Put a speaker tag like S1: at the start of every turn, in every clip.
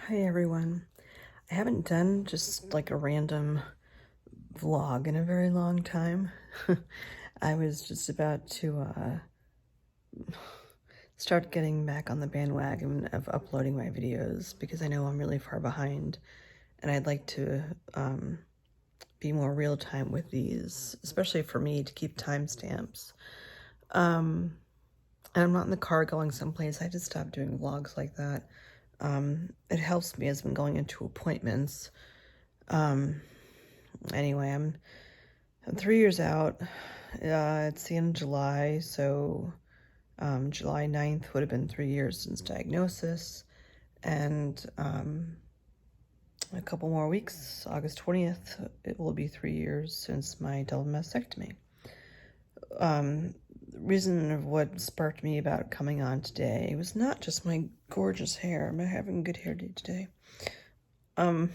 S1: Hi everyone. I haven't done just like a random vlog in a very long time. I was just about to start getting back on the bandwagon of uploading my videos because I know I'm really far behind and I'd like to be more real time with these, especially for me to keep timestamps. And I'm not in the car going someplace. I just stopped doing vlogs like that. It helps me as I'm going into appointments. Anyway, I'm 3 years out. It's the end of July, so July 9th would have been 3 years since diagnosis. And a couple more weeks, August 20th, it will be 3 years since my double mastectomy. The reason of what sparked me about coming on today was not just my gorgeous hair. I'm having a good hair day today. You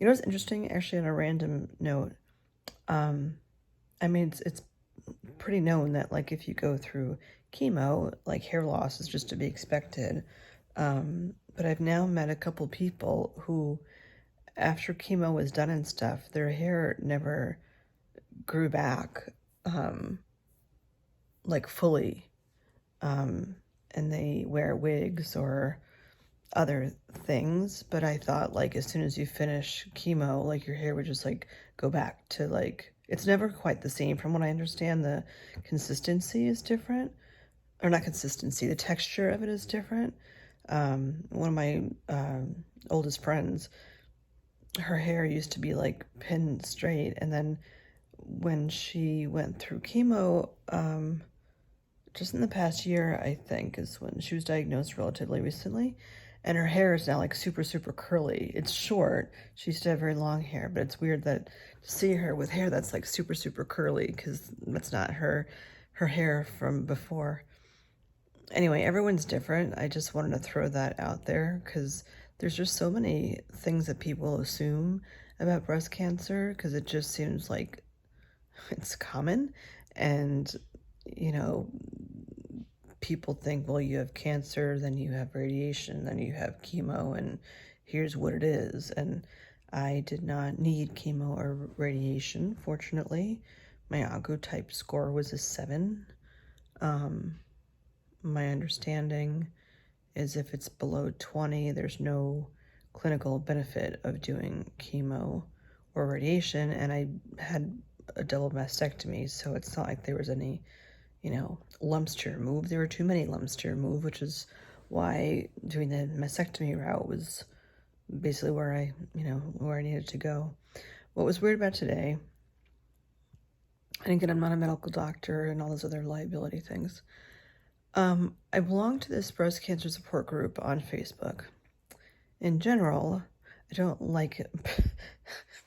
S1: know what's interesting? Actually, on a random note, I mean, it's pretty known that, like, if you go through chemo, like, hair loss is just to be expected. But I've now met a couple people who, after chemo was done and stuff, their hair never grew back, like, fully. And they wear wigs or other things, but I thought, like, as soon as you finish chemo, like, your hair would just, like, go back to, like, it's never quite the same. From what I understand, the consistency is different, or not consistency, the texture of it is different. One of my oldest friends, her hair used to be, like, pin straight, and then when she went through chemo, just in the past year, I think, is when she was diagnosed relatively recently. And her hair is now like super, super curly. It's short. She used to have very long hair, but it's weird that to see her with hair that's like super, super curly because that's not her hair from before. Anyway, everyone's different. I just wanted to throw that out there because there's just so many things that people assume about breast cancer because it just seems like it's common. And, you know, people think, well, you have cancer, then you have radiation, then you have chemo, and here's what it is. And I did not need chemo or radiation, fortunately. My oncotype score was a 7. My understanding is if it's below 20, there's no clinical benefit of doing chemo or radiation, and I had a double mastectomy, so it's not like there was any, lumps to remove. There were too many lumps to remove, which is why doing the mastectomy route was basically where I needed to go. What was weird about today, and again, I'm not a medical doctor and all those other liability things. I belong to this breast cancer support group on Facebook. In general, I don't like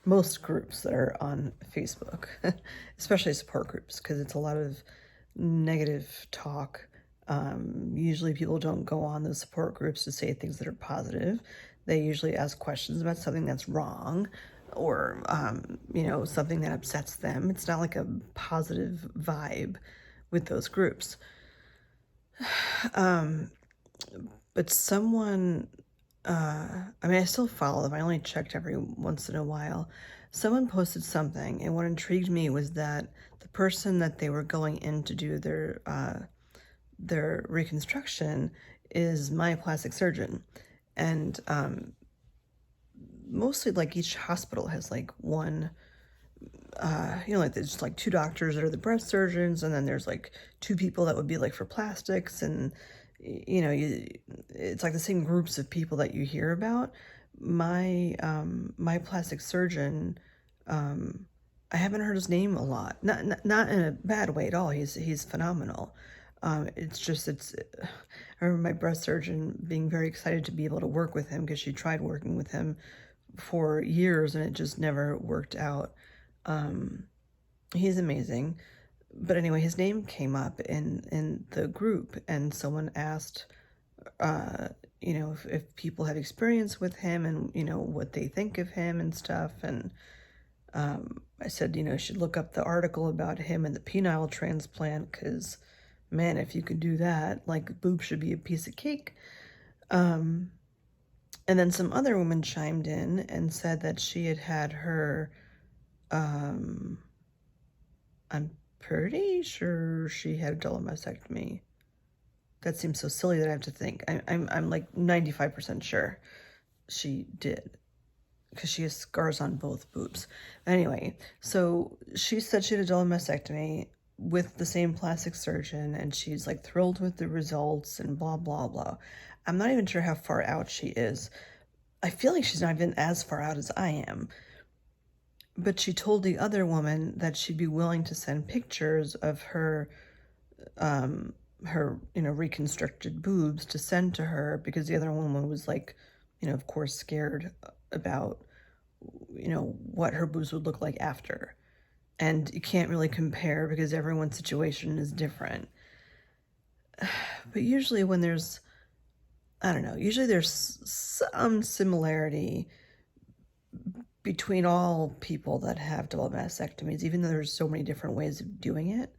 S1: most groups that are on Facebook, especially support groups, because it's a lot of negative talk. Usually people don't go on those support groups to say things that are positive. They usually ask questions about something that's wrong or, something that upsets them. It's not like a positive vibe with those groups. But someone, I still follow them. I only checked every once in a while. Someone posted something, and what intrigued me was that the person that they were going in to do their reconstruction is my plastic surgeon. And mostly, like, each hospital has, like, one, like, there's, like, 2 doctors that are the breast surgeons, and then there's, like, 2 people that would be, like, for plastics, and, it's, like, the same groups of people that you hear about. My plastic surgeon, I haven't heard his name a lot. Not in a bad way at all. He's phenomenal. It's I remember my breast surgeon being very excited to be able to work with him because she tried working with him for years and it just never worked out. He's amazing. But anyway, his name came up in the group, and someone asked, if people had experience with him and, what they think of him and stuff. And I said, you should look up the article about him and the penile transplant because, man, if you could do that, like, boob should be a piece of cake. And then some other woman chimed in and said that she had had her, I'm pretty sure she had a double mastectomy. That seems so silly that I have to think. I'm like 95% sure she did, because she has scars on both boobs. Anyway, so she said she had a double mastectomy with the same plastic surgeon, and she's like thrilled with the results and blah, blah, blah. I'm not even sure how far out she is. I feel like she's not even as far out as I am. But she told the other woman that she'd be willing to send pictures of her, reconstructed boobs to send to her, because the other woman was like, of course, scared about, what her boobs would look like after. And you can't really compare because everyone's situation is different. But usually when there's, I don't know, usually there's some similarity between all people that have double mastectomies, even though there's so many different ways of doing it.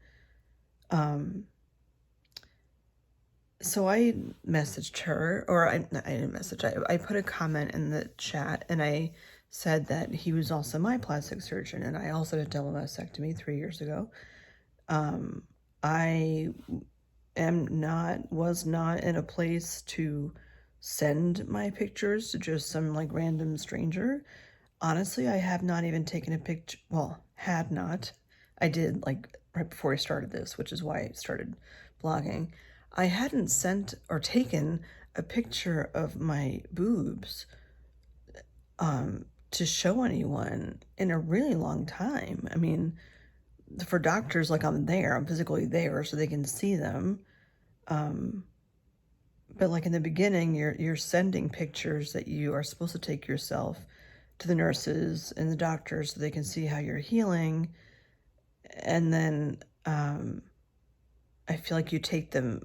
S1: So I messaged her, or I didn't message, I put a comment in the chat, and I said that he was also my plastic surgeon, and I also did double mastectomy 3 years ago. I was not in a place to send my pictures to just some like random stranger. Honestly, I have not even taken a picture, well, had not. I did like right before I started this, which is why I started blogging. I hadn't sent or taken a picture of my boobs to show anyone in a really long time. I mean, for doctors, like I'm physically there so they can see them. But like in the beginning, you're sending pictures that you are supposed to take yourself to the nurses and the doctors so they can see how you're healing. And then I feel like you take them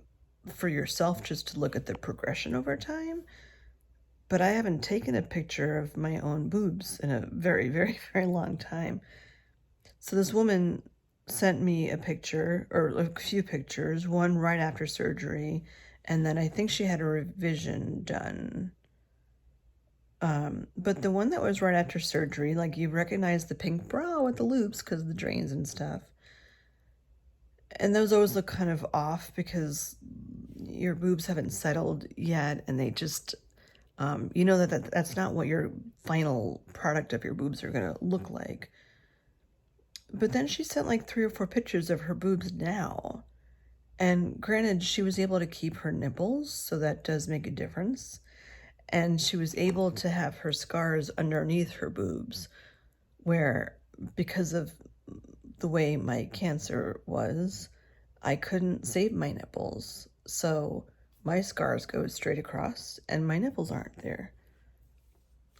S1: for yourself just to look at the progression over time. But I haven't taken a picture of my own boobs in a very, very, very long time. So this woman sent me a picture, or a few pictures, one right after surgery, and then I think she had a revision done. But the one that was right after surgery, like you recognize the pink bra with the loops because of the drains and stuff. And those always look kind of off because your boobs haven't settled yet, and they just, that's not what your final product of your boobs are going to look like. But then she sent like 3 or 4 pictures of her boobs now. And granted, she was able to keep her nipples, so that does make a difference. And she was able to have her scars underneath her boobs, where because of the way my cancer was, I couldn't save my nipples. So my scars go straight across and my nipples aren't there.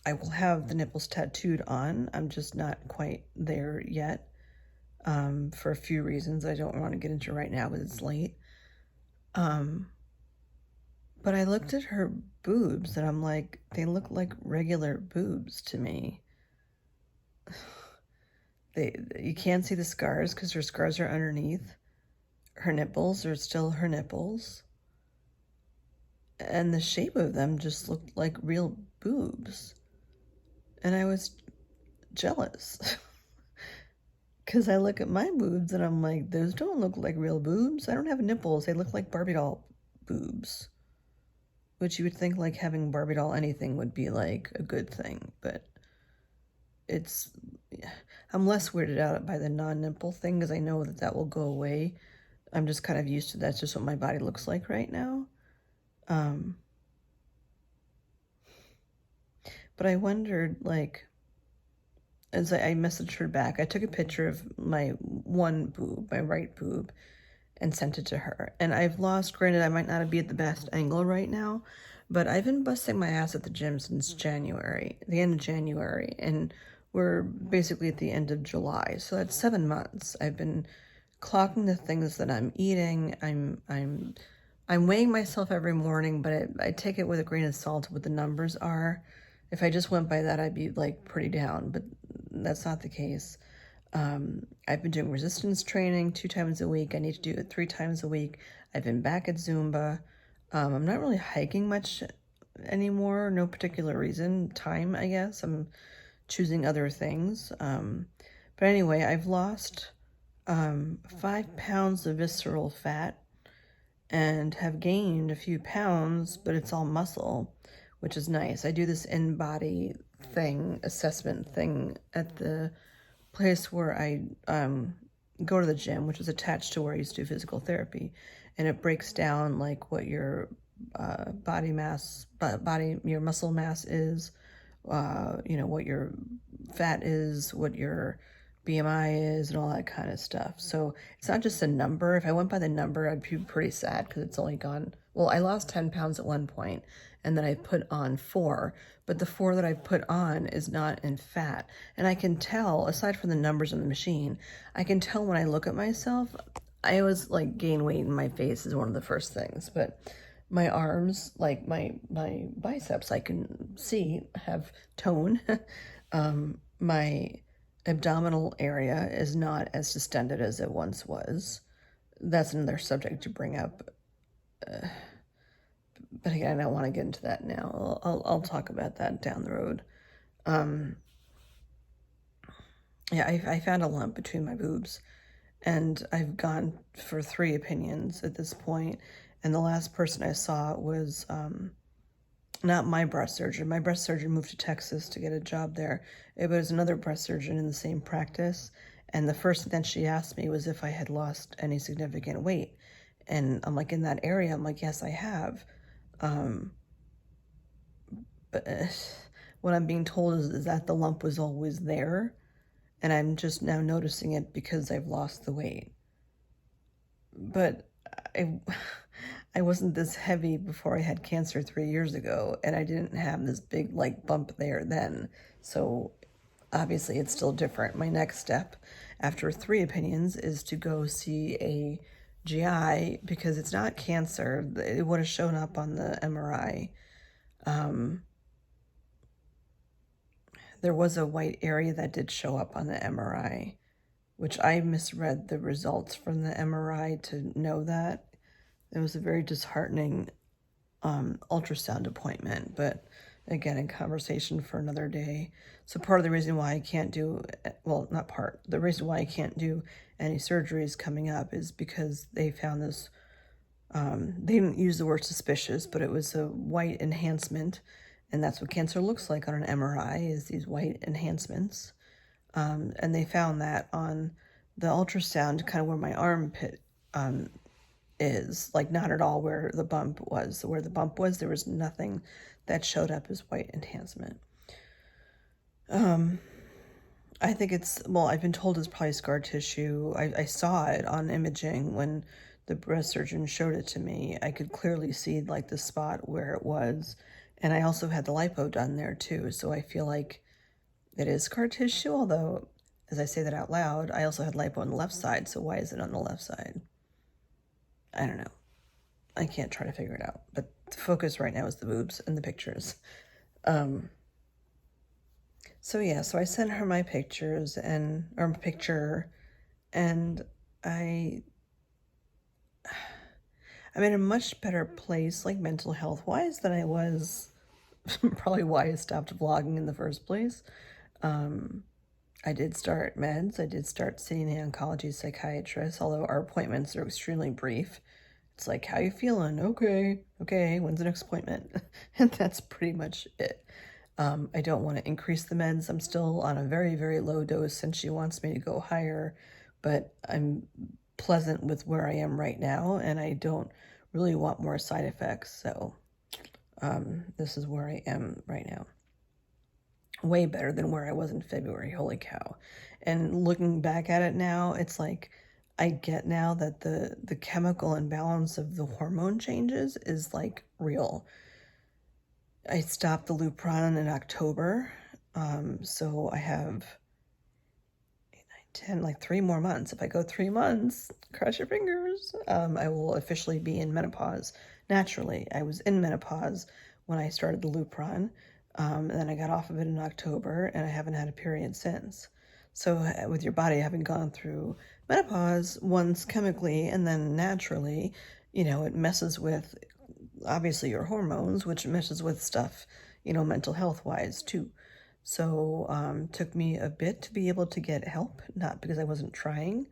S1: I will have the nipples tattooed on. I'm just not quite there yet, for a few reasons I don't want to get into right now because it's late. But I looked at her boobs and I'm like, they look like regular boobs to me. You can't see the scars because her scars are underneath. Her nipples are still her nipples. And the shape of them just looked like real boobs. And I was jealous. Because I look at my boobs and I'm like, those don't look like real boobs. I don't have nipples. They look like Barbie doll boobs. Which you would think like having Barbie doll anything would be like a good thing. But I'm less weirded out by the non-nipple thing because I know that will go away. I'm just kind of used to that's just what my body looks like right now. But I wondered, like, as I messaged her back, I took a picture of my one boob, my right boob, and sent it to her. And granted, I might not be at the best angle right now, but I've been busting my ass at the gym since January, the end of January, and we're basically at the end of July. So that's 7 months. I've been clocking the things that I'm eating. I'm weighing myself every morning, but I take it with a grain of salt what the numbers are. If I just went by that, I'd be like pretty down, but that's not the case. I've been doing resistance training 2 times a week. I need to do it 3 times a week. I've been back at Zumba. I'm not really hiking much anymore. No particular reason. Time, I guess. I'm choosing other things. But anyway, I've lost 5 pounds of visceral fat and have gained a few pounds, but it's all muscle, which is nice. I do this in-body thing, assessment thing at the place where I go to the gym, which is attached to where I used to do physical therapy, and it breaks down like what your your muscle mass is, what your fat is, what your BMI is, and all that kind of stuff. So it's not just a number. If I went by the number, I'd be pretty sad because it's only gone. Well, I lost 10 pounds at one point, and then I put on 4, but the 4 that I put on is not in fat. And I can tell, aside from the numbers on the machine, I can tell when I look at myself. I always like gain weight in my face is one of the first things, but my arms, like my biceps, I can see have tone. My abdominal area is not as distended as it once was. That's another subject to bring up. But again, I don't want to get into that now. I'll talk about that down the road. Yeah, I found a lump between my boobs, and I've gone for 3 opinions at this point. And the last person I saw was not my breast surgeon. My breast surgeon moved to Texas to get a job there. It was another breast surgeon in the same practice. And the first thing that she asked me was if I had lost any significant weight. And I'm like, in that area? I'm like, yes, I have. But what I'm being told is that the lump was always there. And I'm just now noticing it because I've lost the weight. But I wasn't this heavy before I had cancer 3 years ago, and I didn't have this big like bump there then. So obviously it's still different. My next step after 3 opinions is to go see a GI because it's not cancer. It would have shown up on the MRI. There was a white area that did show up on the MRI, which I misread the results from the MRI to know that. It was a very disheartening ultrasound appointment, but again, a conversation for another day. So part of the reason why I can't do, well, not part, the reason why I can't do any surgeries coming up is because they found this, they didn't use the word suspicious, but it was a white enhancement, and that's what cancer looks like on an MRI, is these white enhancements. And they found that on the ultrasound, kind of where my armpit is, like not at all where the bump was. Where the bump was, there was nothing that showed up as white enhancement. I think it's, well, I've been told it's probably scar tissue. I saw it on imaging when the breast surgeon showed it to me. I could clearly see like the spot where it was. And I also had the lipo done there too. So I feel like it is scar tissue, although as I say that out loud, I also had lipo on the left side. So why is it on the left side? I don't know. I can't try to figure it out. But the focus right now is the boobs and the pictures. So yeah, so I sent her my pictures and I'm in a much better place, like mental health wise, than I was. Probably why I stopped vlogging in the first place. I did start meds. I did start seeing the oncology psychiatrist, although our appointments are extremely brief. It's like, how you feeling? Okay, when's the next appointment? And that's pretty much it. I don't want to increase the meds. I'm still on a very, very low dose and she wants me to go higher, but I'm pleasant with where I am right now and I don't really want more side effects. So this is where I am right now. Way better than where I was in February. Holy cow. And looking back at it now, it's like I get now that the chemical imbalance of the hormone changes is like real. I stopped the Lupron in October, so I have 8, 9, 10, like 3 more months. If I go 3 months, cross your fingers, I will officially be in menopause. Naturally, I was in menopause when I started the Lupron, and then I got off of it in October, and I haven't had a period since. So with your body having gone through menopause once chemically and then naturally, it messes with obviously your hormones, which messes with stuff, mental health wise too. So, took me a bit to be able to get help, not because I wasn't trying.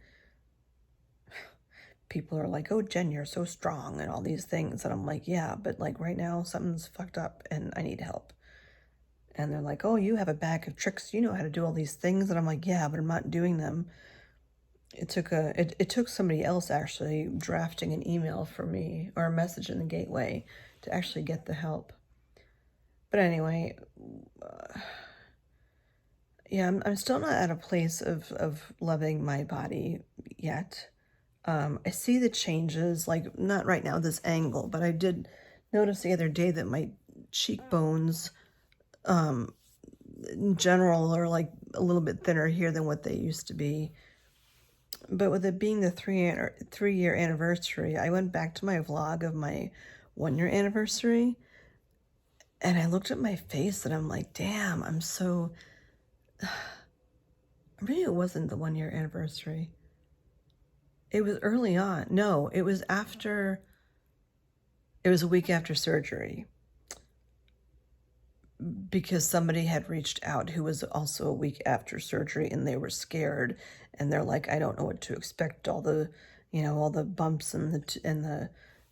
S1: People are like, oh, Jen, you're so strong and all these things. And I'm like, yeah, but like right now something's fucked up and I need help. And they're like, oh, you have a bag of tricks. You know how to do all these things. And I'm like, yeah, but I'm not doing them. It took somebody else actually drafting an email for me or a message in the gateway to actually get the help. But anyway, yeah, I'm still not at a place of loving my body yet. I see the changes, like not right now, this angle, but I did notice the other day that my cheekbones, in general, are like a little bit thinner here than what they used to be. But with it being the 3-year anniversary, I went back to my vlog of my 1-year anniversary, and I looked at my face and I'm like, damn, I'm so. Maybe it wasn't the 1-year anniversary. It was early on. No, it was after. It was a week after surgery, because somebody had reached out who was also a week after surgery, and they were scared, and they're like, I don't know what to expect, all the bumps and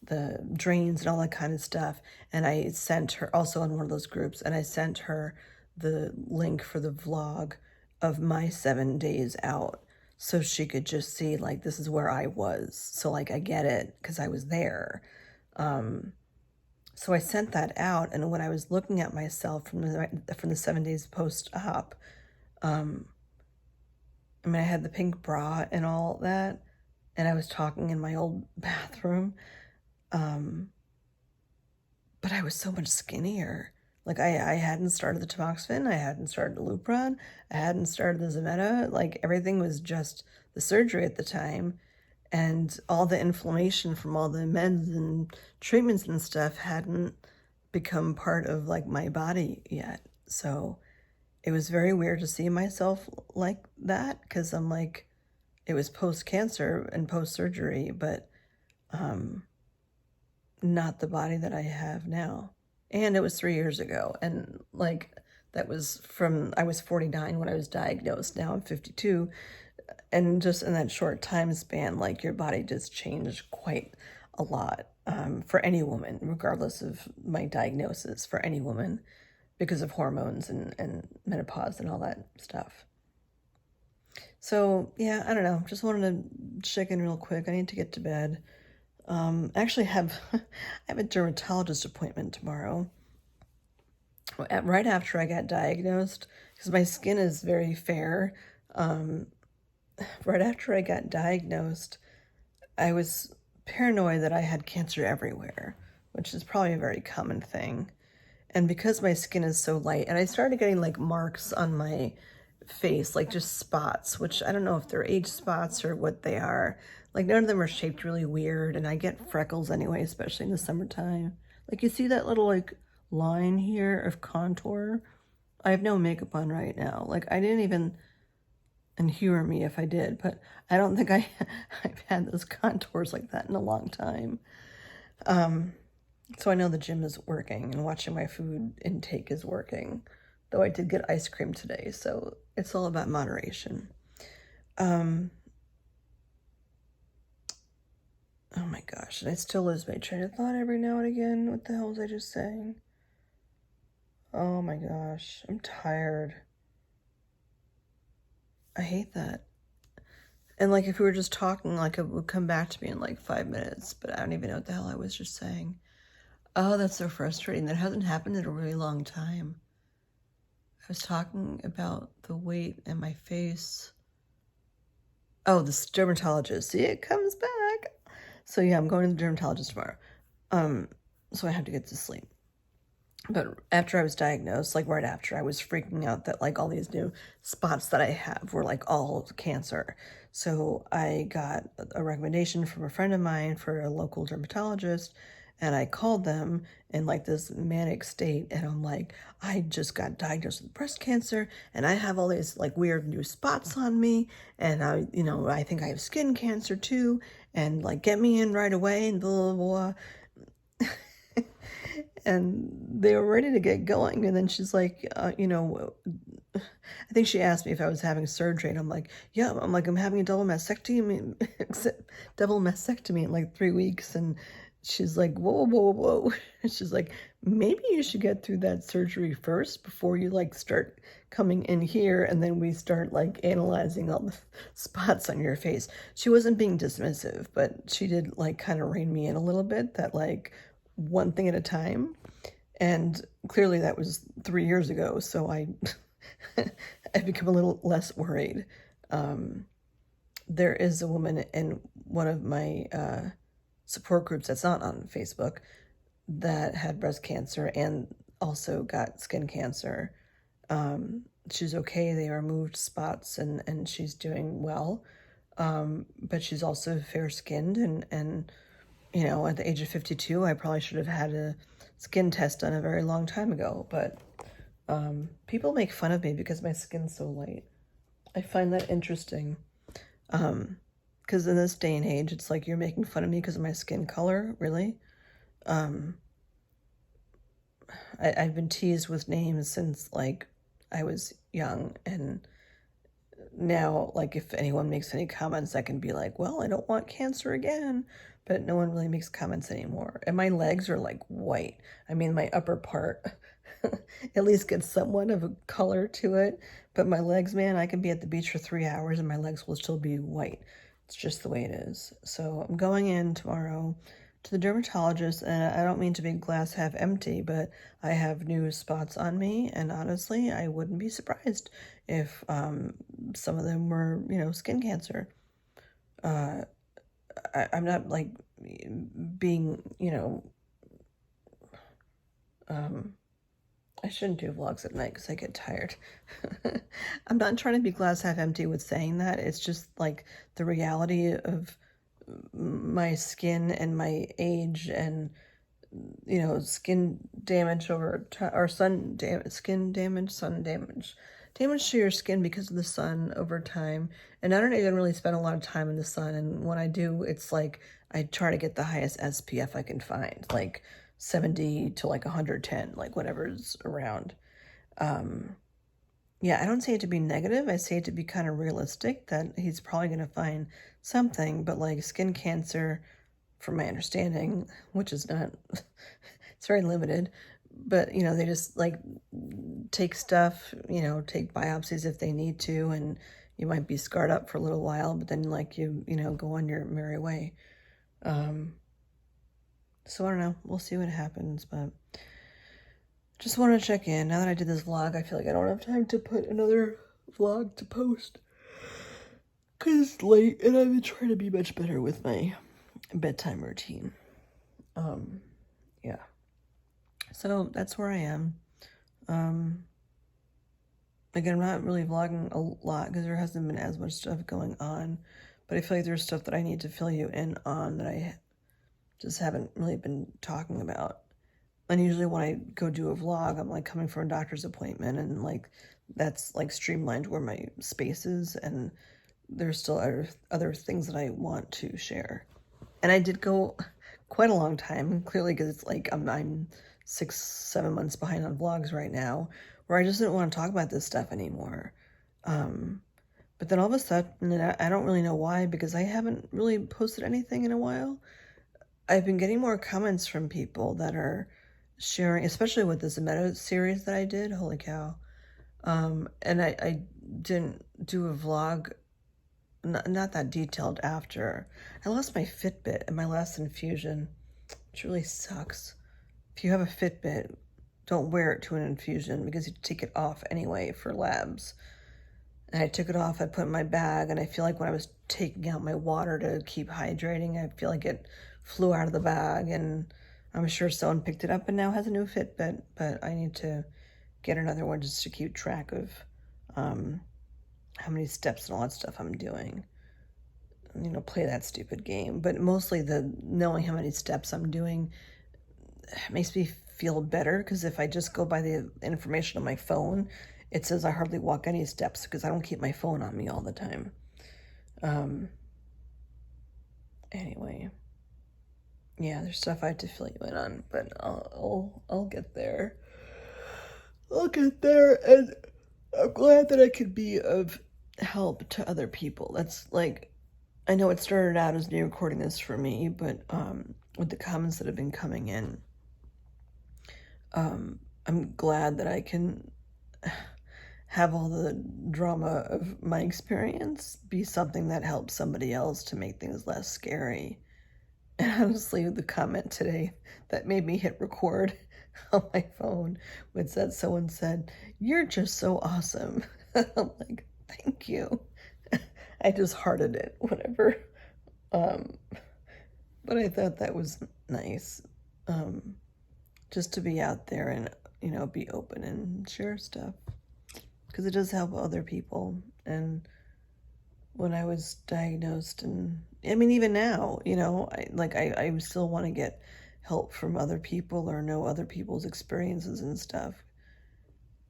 S1: the drains and all that kind of stuff. And I sent her, also in one of those groups, and I sent her the link for the vlog of my 7 days out, so she could just see, like, this is where I was. So, like, I get it because I was there. So I sent that out, and when I was looking at myself from the 7 days post-op, I mean, I had the pink bra and all that, and I was talking in my old bathroom, but I was so much skinnier. Like, I hadn't started the tamoxifen, I hadn't started the Lupron, I hadn't started the Zometa. Like, everything was just the surgery at the time, and all the inflammation from all the meds and treatments and stuff hadn't become part of, like, my body yet. So it was very weird to see myself like that, because I'm like, it was post-cancer and post-surgery, but not the body that I have now. And it was 3 years ago. And like, that was I was 49 when I was diagnosed. Now I'm 52. And just in that short time span, like, your body just changed quite a lot, for any woman, regardless of my diagnosis, for any woman, because of hormones and menopause and all that stuff. So yeah, I don't know. Just wanted to check in real quick. I need to get to bed. I actually have I have a dermatologist appointment tomorrow. Right after I got diagnosed, because my skin is very fair. Right after I got diagnosed, I was paranoid that I had cancer everywhere, which is probably a very common thing. And because my skin is so light, and I started getting like marks on my face, like just spots, which I don't know if they're age spots or what they are. Like, none of them are shaped really weird, and I get freckles anyway, especially in the summertime. Like, you see that little like line here of contour? I have no makeup on right now. Like, I didn't even, and humor me if I did, but I don't think I've had those contours like that in a long time. So I know the gym is working, and watching my food intake is working, though I did get ice cream today, so it's all about moderation. Oh my gosh, and I still lose my train of thought every now and again. What the hell was I just saying? Oh my gosh, I'm tired. I hate that. And like, if we were just talking, like, it would come back to me in like 5 minutes, but I don't even know what the hell I was just saying. Oh, that's so frustrating. That hasn't happened in a really long time. I was talking about the weight in my face. Oh, the dermatologist. See, it comes back. So yeah, I'm going to the dermatologist tomorrow. So I have to get to sleep. But after I was diagnosed, like right after, I was freaking out that like all these new spots that I have were like all cancer. So I got a recommendation from a friend of mine for a local dermatologist, and I called them in like this manic state, and I'm like, I just got diagnosed with breast cancer, and I have all these like weird new spots on me, and I think I have skin cancer too, and like, get me in right away, and blah, blah, blah. and they were ready to get going. And then she's like, I think she asked me if I was having surgery, and I'm like, yeah. I'm like, I'm having a double mastectomy, double mastectomy in like 3 weeks. And she's like, whoa, whoa, whoa. She's like, maybe you should get through that surgery first before you like start coming in here, and then we start like analyzing all the spots on your face. She wasn't being dismissive, but she did like kind of rein me in a little bit, that like one thing at a time. And clearly that was 3 years ago, so I've become a little less worried. There is a woman in one of my support groups that's not on Facebook that had breast cancer and also got skin cancer. She's okay. They removed spots, and she's doing well. But she's also fair-skinned, and at the age of 52, I probably should have had a skin test done a very long time ago. But people make fun of me because my skin's so light. I find that interesting. Because in this day and age, it's like, you're making fun of me because of my skin color? Really? I've been teased with names since, like, I was young, and now, like, if anyone makes any comments, I can be like, well, I don't want cancer again, but no one really makes comments anymore. And my legs are, like, white. I mean, my upper part at least gets somewhat of a color to it, but my legs, man, I can be at the beach for 3 hours and my legs will still be white. It's just the way it is. So I'm going in tomorrow to the dermatologist, and I don't mean to be glass half empty, but I have new spots on me, and honestly, I wouldn't be surprised if some of them were, skin cancer. I'm not like being, I shouldn't do vlogs at night because I get tired. I'm not trying to be glass half empty with saying that. It's just like the reality of my skin and my age, and skin damage over or sun damage, skin damage, sun damage to your skin because of the sun over time. And I don't even really spend a lot of time in the sun, and when I do, it's like I try to get the highest SPF I can find, like 70 to like 110, like whatever's around. Yeah, I don't say it to be negative. I say it to be kind of realistic, that he's probably going to find something. But like skin cancer, from my understanding, which is not, it's very limited, but they just like take stuff, take biopsies if they need to, and you might be scarred up for a little while, but then like you go on your merry way. So I don't know, we'll see what happens, but just wanted to check in. Now that I did this vlog, I feel like I don't have time to put another vlog to post because it's late, and I've been trying to be much better with my bedtime routine. Yeah. So that's where I am. Again, I'm not really vlogging a lot because there hasn't been as much stuff going on, but I feel like there's stuff that I need to fill you in on that I just haven't really been talking about. And usually when I go do a vlog, I'm like coming from a doctor's appointment, and like that's like streamlined where my space is, and there's still other things that I want to share. And I did go quite a long time, clearly, because it's like I'm 6-7 months behind on vlogs right now, where I just didn't want to talk about this stuff anymore. But then all of a sudden, I don't really know why, because I haven't really posted anything in a while. I've been getting more comments from people that are sharing, especially with this meta series that I did. Holy cow. And I didn't do a vlog, not that detailed, after. I lost my Fitbit in my last infusion, which really sucks. If you have a Fitbit, don't wear it to an infusion because you take it off anyway for labs. And I took it off, I put it in my bag, and I feel like when I was taking out my water to keep hydrating, I feel like it flew out of the bag, and I'm sure someone picked it up and now has a new Fitbit, but I need to get another one just to keep track of how many steps and all that stuff I'm doing. Play that stupid game. But mostly the knowing how many steps I'm doing makes me feel better, because if I just go by the information on my phone, it says I hardly walk any steps because I don't keep my phone on me all the time. Anyway, Yeah, there's stuff I have to fill you in on, but I'll get there. I'll get there, and I'm glad that I could be of help to other people. That's like, I know it started out as me recording this for me, but with the comments that have been coming in, I'm glad that I can have all the drama of my experience be something that helps somebody else to make things less scary. And honestly, the comment today that made me hit record on my phone was that someone said, "You're just so awesome." I'm like, thank you. I just hearted it, whatever. Um, but I thought that was nice. Just to be out there and, be open and share stuff. Because it does help other people. And when I was diagnosed, and I mean, even now, I still want to get help from other people or know other people's experiences and stuff.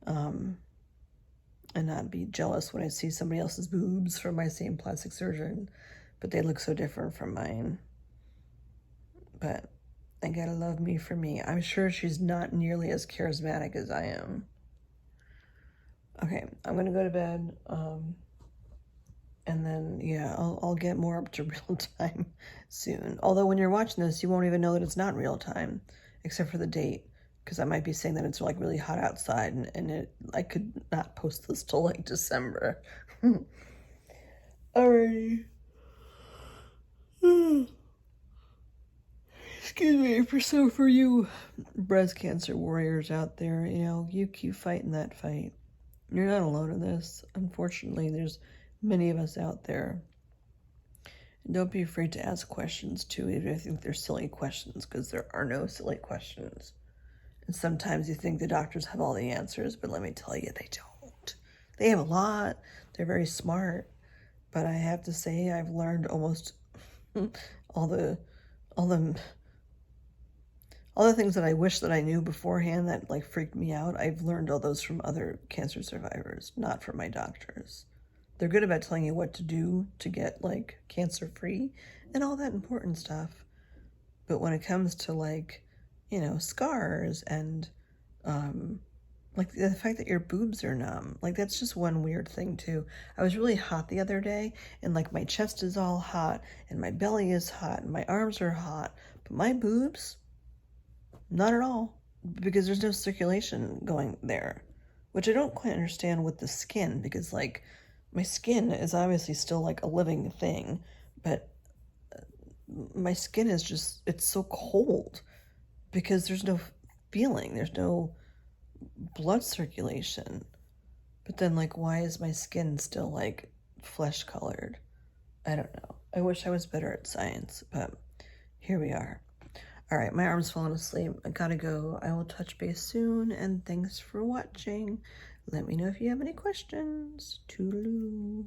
S1: And not be jealous when I see somebody else's boobs from my same plastic surgeon, but they look so different from mine. But I gotta love me for me. I'm sure she's not nearly as charismatic as I am. Okay, I'm gonna go to bed. And then, yeah, I'll get more up to real time soon. Although when you're watching this, you won't even know that it's not real time, except for the date, because I might be saying that it's like really hot outside, and I could not post this till like December. Alrighty. Excuse me. For you breast cancer warriors out there, you keep fighting that fight. You're not alone in this. Unfortunately, there's many of us out there. And don't be afraid to ask questions too, even if you think they're silly questions, because there are no silly questions. And sometimes you think the doctors have all the answers, but let me tell you, they don't. They have a lot. They're very smart. But I have to say, I've learned almost all the things that I wish that I knew beforehand that like freaked me out. I've learned all those from other cancer survivors, not from my doctors. They're good about telling you what to do to get like cancer free and all that important stuff. But when it comes to like, scars and like the fact that your boobs are numb, like that's just one weird thing too. I was really hot the other day, and like my chest is all hot and my belly is hot and my arms are hot, but my boobs, not at all, because there's no circulation going there, which I don't quite understand with the skin, because like my skin is obviously still like a living thing, but my skin is just, it's so cold because there's no feeling, there's no blood circulation. But then like, why is my skin still like flesh colored? I don't know. I wish I was better at science, but here we are. All right, my arm's falling asleep. I gotta go. I will touch base soon, and thanks for watching. Let me know if you have any questions. Toodaloo.